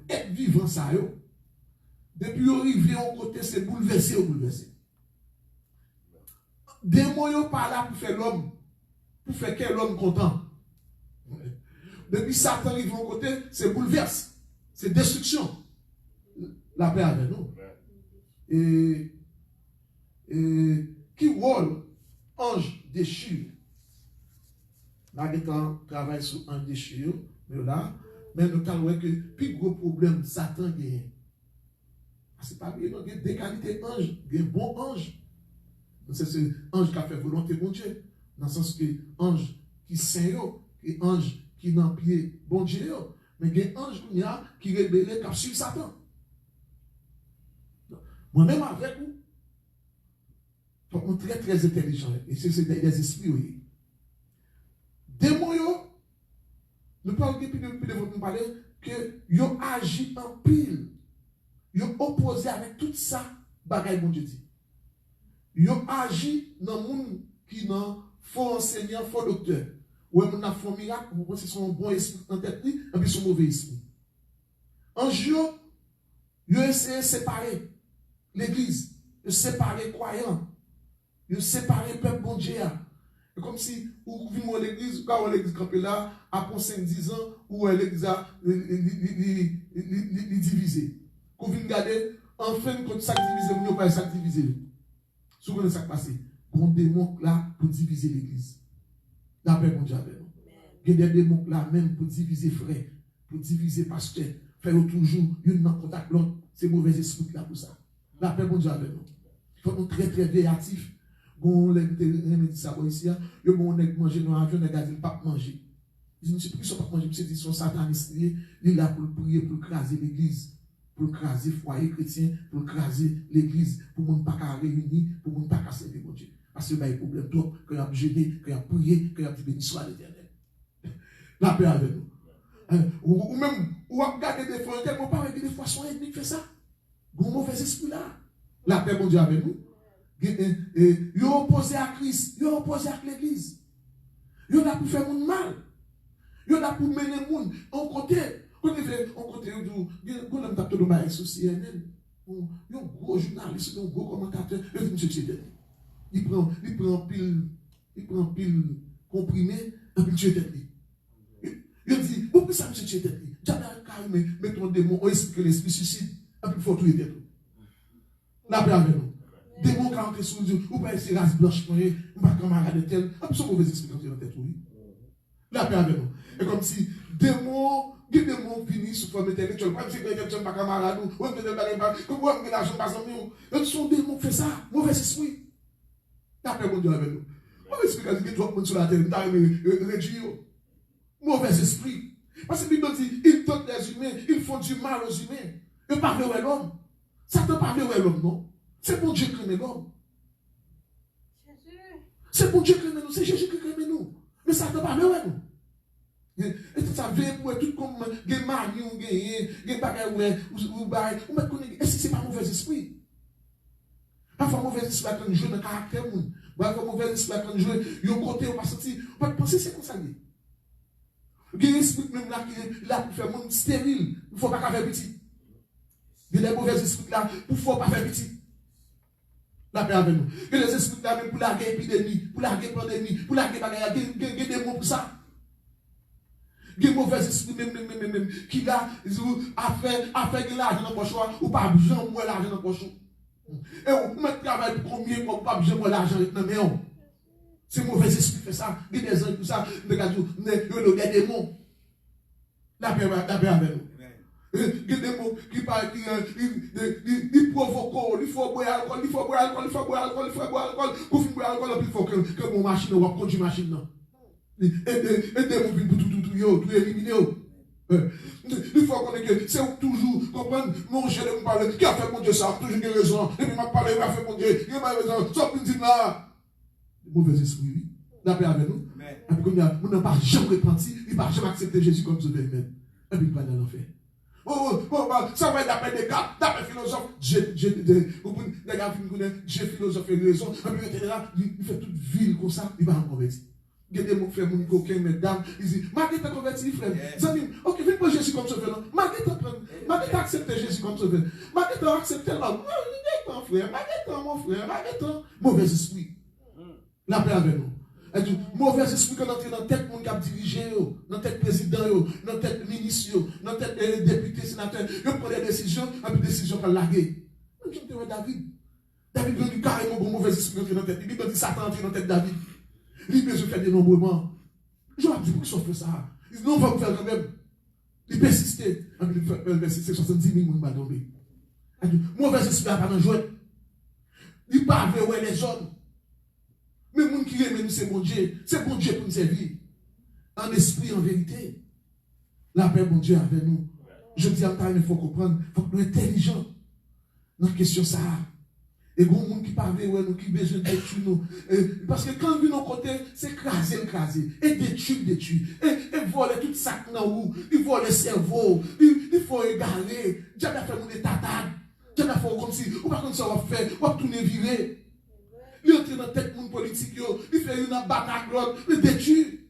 être vivant Sayo, depuis arrivé au côté, c'est bouleversé ou bouleversé. Démons sont pas là pour faire l'homme, pour faire quel homme content. Depuis Satan arrive au côté, c'est bouleverse, c'est destruction. La paix avec nous. Et qui rôle ange déchu. Là, on travaille sur un déchu, mais là, mais nous avons que le plus gros problème, Satan gagne. C'est pas bien, il y a des qualités anges, il y a un bon ange. C'est ce ange qui a fait volonté de Dieu. Dans le sens que ange qui saint, et ange qui n'a pied bon Dieu, mais il y a un ange qui rébelle, qui suit Satan. Moi-même avec vous, on est très très intelligent. Et c'est des esprits, oui. Démons, nous parlons depuis nous parler que ils agissent en pile. Ils opposé avec tout ça, bagaille bon Dieu dit. Ils agissent dans le monde qui n'a faux enseignant, faux docteur. Ou on a fait un miracle, vous pensez son bon esprit en tête, et puis son mauvais esprit. En jour, ils ont essayé de séparer l'église, de séparer les croyants, de séparer le peuple bon Dieu. C'est comme si vous vivez à l'église, quand l'église campée là, après 5-10 ans, où l'église a divisé. Quand vous regardez, enfin, quand ça divise, vous n'avez pas ça divisé. Souvent, ça passe. Bon démon là pour diviser l'église. La paix, mon Dieu, avec nous. Il y a des démons là même pour diviser frères, pour diviser pasteurs, faire toujours une dans contact l'autre. C'est mauvais esprit là pour ça. La paix, mon Dieu, avec nous. Il faut être très, très véatif. Bon, les dit ça ici, il y a bon nèg manger dans avion, nèg a dit pas manger. Ils disent monsieur pourquoi pas manger, monsieur dit son sataniste, il est là pour prier pour craser l'église, pour craser foyer chrétien, pour craser l'église, pour monde pas qu'à réunir, pour monde pas qu'à servir mon Dieu. Parce que il y a problème trop, que y a gêné, que y a prié, que y a dit béni soit l'Éternel. La paix avec nous. Ou même ou regarder des fois, tellement pas avec des fois son ennemi fait ça. Bon mauvais esprit là. La paix mon Dieu avec nous. Ils ont opposé à Christ, ils ont opposé à l'église. Ils ont là pour faire mon mal. Ils ont là pour mener le monde. En côté, on côté, on a tapé le bail sur CNN. Il y a un gros journaliste, un gros commentateur. Il prend pile comprimé, et puis tu es tête. Il dit, pourquoi ça me tue tête? J'avais mettons des mots, on explique que l'esprit suicide, et puis il faut tout y tête. La paix avec nous. Des mots qui entrent sous Dieu, ou pas essayer race blanche, ou pas camarade tel, et son mauvais esprit quand il est en tête, oui. La paix avec nous. Et comme si des mots finissent sous forme intellectuelle, comme si quelqu'un n'est pas camarade, ou quelqu'un n'est pas, comme vous avez l'argent par exemple, ce sont des mots qui font ça, mauvais esprit. La paix, mon Dieu, avec nous. Mauvais esprit, quand il y a trop de monde sur la terre, il a réduit. Mauvais esprit. Parce que Bible dit, ils tentent les humains, ils font du mal aux humains. Ils parlent à l'homme. Ça ne parle à l'homme, non? C'est pour Dieu qui aime l'homme. C'est pour Dieu qui aime nous, c'est Jésus qui aime nous. Mais ça ne parle à nous. Et ça vient pour tout comme des manions, des bagages, ou bail, ou mettre est-ce que ce n'est pas mauvais esprit? Parfois, mauvais esprit quand nous jouons dans le caractère, parfois, mauvais esprit quand nous jouons, il y a un côté, on va sortir, on va penser c'est comme ça. Il y a un esprit même là qui est là pour faire monde stérile, il ne faut pas faire petit. Il y a des mauvais esprits là pour ne faut pas faire petit. La paix avec nous. Il y a des esprits là même pour larguer épidémie, pour larguer pandémie, pour larguer bagarre, il y a des mots pour ça. Il y a des mauvais esprits même, qui là, a fait de l'argent dans le poche, ou pas besoin de l'argent dans le poche. Et on met travail pour combien, ou pas besoin de l'argent dans le poche. C'est mauvais esprit qui fait ça. Il y a des gens qui ça, il y a des démons. La paix avec nous. Il y a des démons qui parlent, ils provoquent, il faut boire alcool, il faut boire alcool, pour finir boire alcool, il faut que mon machine, ou conduire machine. Aidez-moi pour tout éliminer. Il faut qu'on ait que c'est toujours comprendre mon Dieu de me parler. Qui a fait mon Dieu ça? Toujours une raison. Et puis m'a parlé, il a fait mon Dieu. Il m'a raison. Sauf une petite là. Mauvais esprit, oui. La paix avec nous. Et puis on n'a pas jamais repenti. Il n'a pas jamais accepté Jésus comme sauveur même. Et puis il va dans l'enfer. Ça va être d'après des cas, d'après philosophe. J'ai philosophe et raison. Et puis il est là, il fait toute ville comme ça. Il va en convertir. Il y a des mots qui font mon coquin, mesdames. Il dit, Marguerite t'a converti, frère. Zanime, ok, viens pour Jésus comme sauveur. Marguerite t'a accepté Jésus comme sauveur. Marguerite t'a accepté l'homme. Non, frère. Marguerite, mon frère. Marguerite, mauvais esprit. La paix avec nous. Mauvais esprit qu'on entre dans la tête, mon qui a dirigé, dans la tête président, dans la tête ministre, dans la tête député, sénateur. Il prend des décisions, et puis des décisions qu'on larguer. David. David veut carrément bon mauvais esprit entrer dans la tête. Il dit Satan entre dans la tête de David. Il peut se faire dénombrement. Je vais dire pourquoi il fait ça. Il dit non, on va vous faire quand même. Il persistait. Il persistait 70 000 personnes qui tombé. Mauvais esprit n'a pas de jouet. Il parle vers les hommes. Mais les gens qui aiment nous, c'est bon Dieu. C'est bon Dieu pour nous servir. En esprit, en vérité. La paix, bon Dieu, avec nous. Je dis en temps, il faut comprendre. Il faut que nous soyons intelligents. Dans la question, ça. Et il y a des gens qui parlent, nous qui besoin de détruire nous. Parce que quand nous venons côté, c'est écraser. Et détruire. Et voler tout ça dans nous. Il vole le cerveau. Il faut égarer. Dieu a fait des tatades. Dieu a fait comme si, ou pas comme ça, on va faire, on va tourner virer. Il entre dans la tête de monde politique, il fait une bataille, il détruit.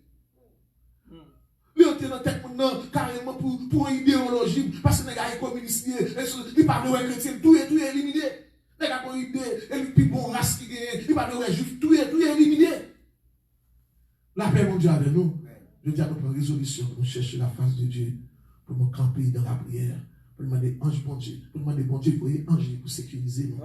Il entre dans la tête de monde carrément pour une idéologie, parce que les gars sont communistes, ils parlent de chrétien, tout est éliminé. Les gars ont une idée, et puis bon race qui gagne, ils parlent de juifs, tout est éliminé. La paix, mon Dieu, avec nous. Je dis à notre résolution, pour nous chercher la face de Dieu, pour nous camper dans la prière. Pour demander ange bon Dieu, pour demander bon Dieu, pour ange pour sécuriser nous.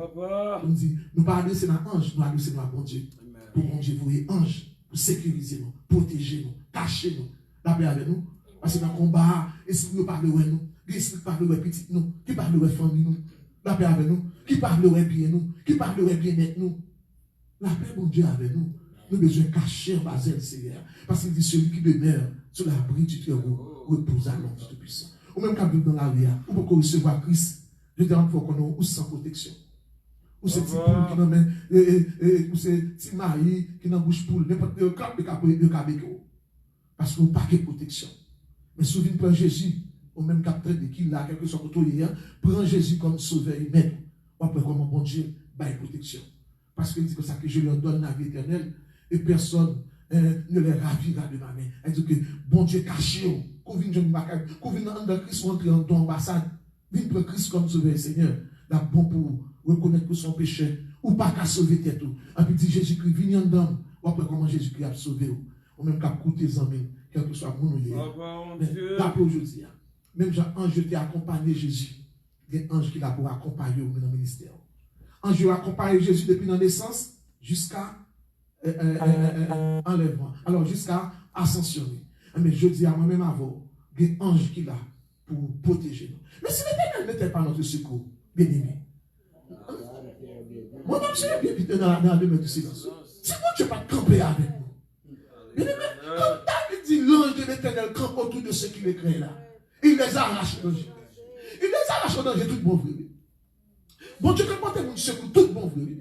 Nous dit, nous pas adresser dans l'ange, nous adresser dans bon Dieu. Pour bon Dieu, vous ange pour sécuriser nous, protéger nous, cacher nous. La paix avec nous. Parce que dans le combat, esprit nous parle de nous, esprit parle de petit nous, qui parle de famille nous. La paix avec nous, qui parle de bien nous, qui parle de bien-être nous. La paix, bon Dieu, avec nous. Nous avons besoin de cacher en bas de Seigneur. Parce qu'il dit celui qui demeure sur l'abri du Très-Haut repose à l'ombre du Puissant. Ou même quand vous dans la rue, ou pour recevoir Christ, je dis encore qu'on est sans protection. Ou c'est petit poule qui n'a même, ou c'est petit mari qui n'a bouche poule, n'importe quel cap de cabéco. Parce qu'on n'a pas de protection. Mais souvenez prend Jésus, ou même capteur de qui là, quelque chose que hier, prend Jésus comme sauveur humain. Ou après comment bon Dieu, bah protection. Parce qu'il dit que ça que je leur donne la vie éternelle, et personne ne les ravira de ma main. Elle dit que bon Dieu caché, qu'on vienne dans Christ, rentrer en ton ambassade, vienne prendre Christ comme sauveur Seigneur, là bon pour reconnaître que son péché, ou pas qu'à sauver tête. Et puis dit Jésus-Christ, viens en dedans, ou après comment Jésus-Christ a sauvé, ou même qu'à coûter les amis, quel que soit mon lieu. Là pour aujourd'hui, même Jean-Ange te accompagné Jésus, il y a un ange qui l'a pour accompagner dans le ministère. Ange a accompagné Jésus depuis la naissance jusqu'à enlèvement. Alors jusqu'à ascensionner. Mais je dis à moi-même avant, il y a un ange qui l'a pour protéger nous. Mais si l'Éternel n'était pas notre secours, bien aimé. Mon âme serait bien vite dans la demeure du silence. Si moi tu n'es pas campé avec nous. Bien aimé, comme David dit, l'ange de l'Éternel campe autour de ceux qui les créent là. Il les arrache au danger. Il les arrache au danger, tout bon vrai. Bon Dieu capable de nous secours, tout bon vrai.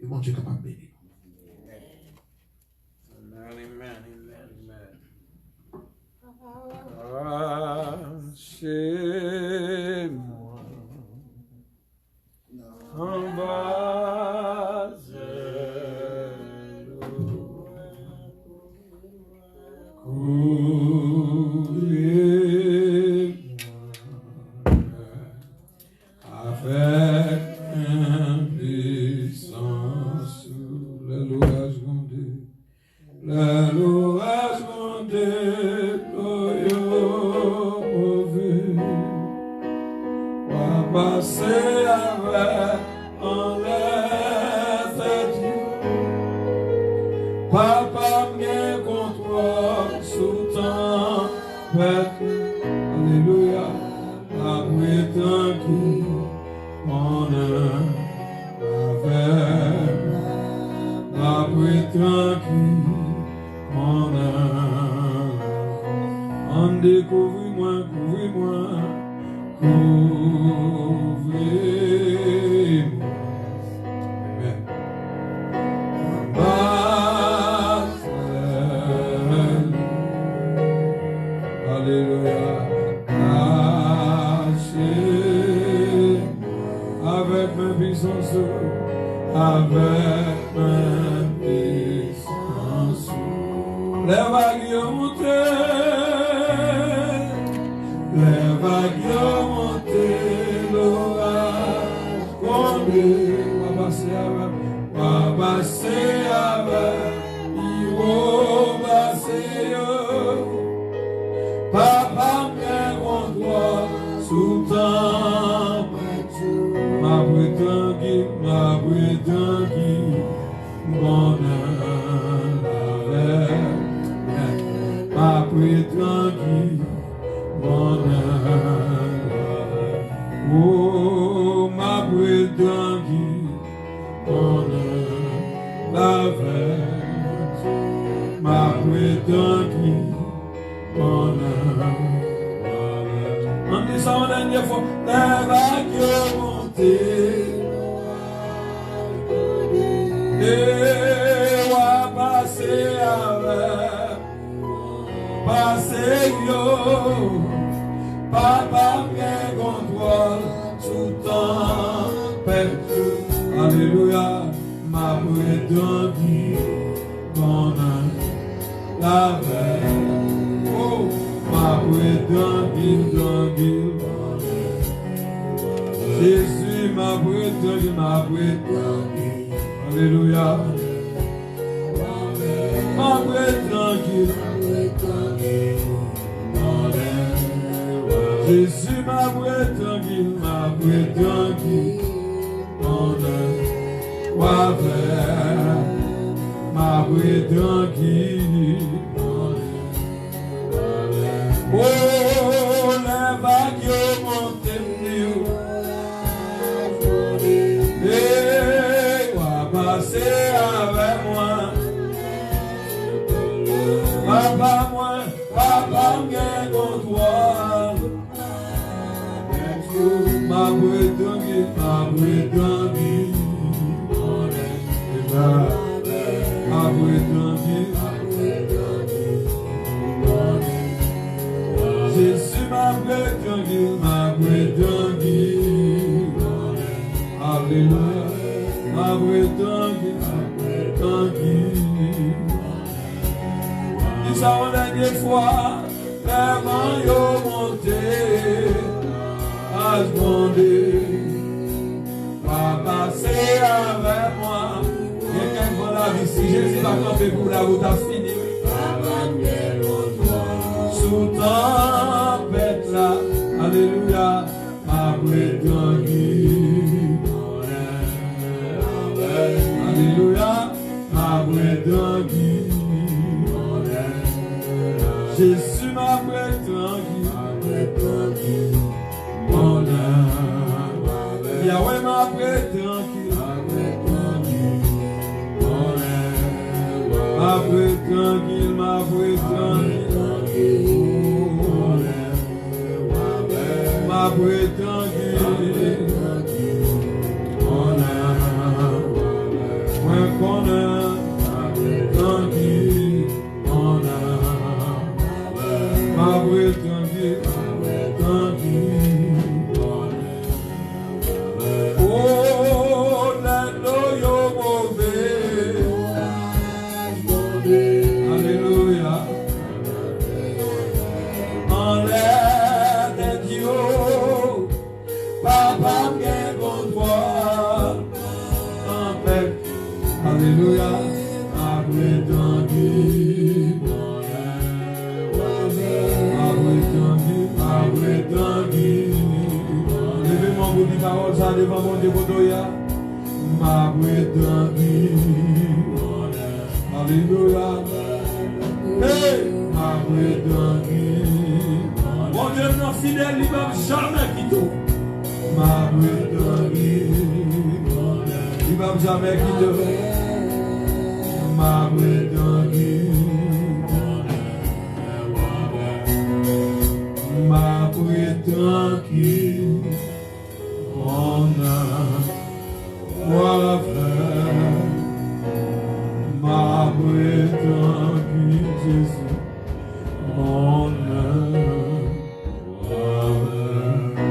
Et bon Dieu capable de bénir. Chez moi, en bas de l'eau, couvrez-moi avec impuissance sous la louage grondée, la louage grondée. Passer avec en l'air Dieu, papa bien contrôle sous temps, alléluia, après tranquille, on a avec, après tranquille, couvre-moi, couvre-moi, couvre-moi. Amen. Alléluia. Cachez avec ma puissance, avec ma puissance. Les vagues ont monté, les vagues ont monté, l'orage condé, va passer avec, il va passer. Papa m'est contrôle sous temps, ma prétendue, bonheur ma prétendue, bonheur, oh ma prétendue, bonheur, la veille, ma prétendue, bonheur. On dit ça une dernière fois, les vagues montées, et on va passer avec, passer yo, papa bien contrôle sous tempête. Alléluia, ma prétendue, bonheur, la veille, oh, ma prétendue, Jésus, ma prétendue, alléluia, ma prétendue, Jésus, ma prétendue, ma prétendue, oh, les vagues montent mieux, et va passer avec moi, papa m'est contrôle, ma prétendue, ma prétendue, Jésus ma prétendue, alléluia, ma prétendue, dis ça une dernière fois, les vents y'ont monté, à se gronder, va passer avec moi, quelqu'un pour la vie, si Jésus va camper pour la route à finir, sous tempête là, alléluia, ma prétendue, alléluia, ma prétendue, Jésus ma prétendue, Yahweh ma prétendue, ma prétendue, ma prétendue, alléluia, ma prétendue, ma prétendue, levez-moi vos dix paroles, ça devant mon Dieu, ma prétendue, alléluia, hey, ma prétendue, mon Dieu non fidèle, il va jamais quitter, ma prétendue, il va jamais quitter, ma prétendue, brûle tranquille, on a quoi faire. Ma brûle tranquille, Jésus.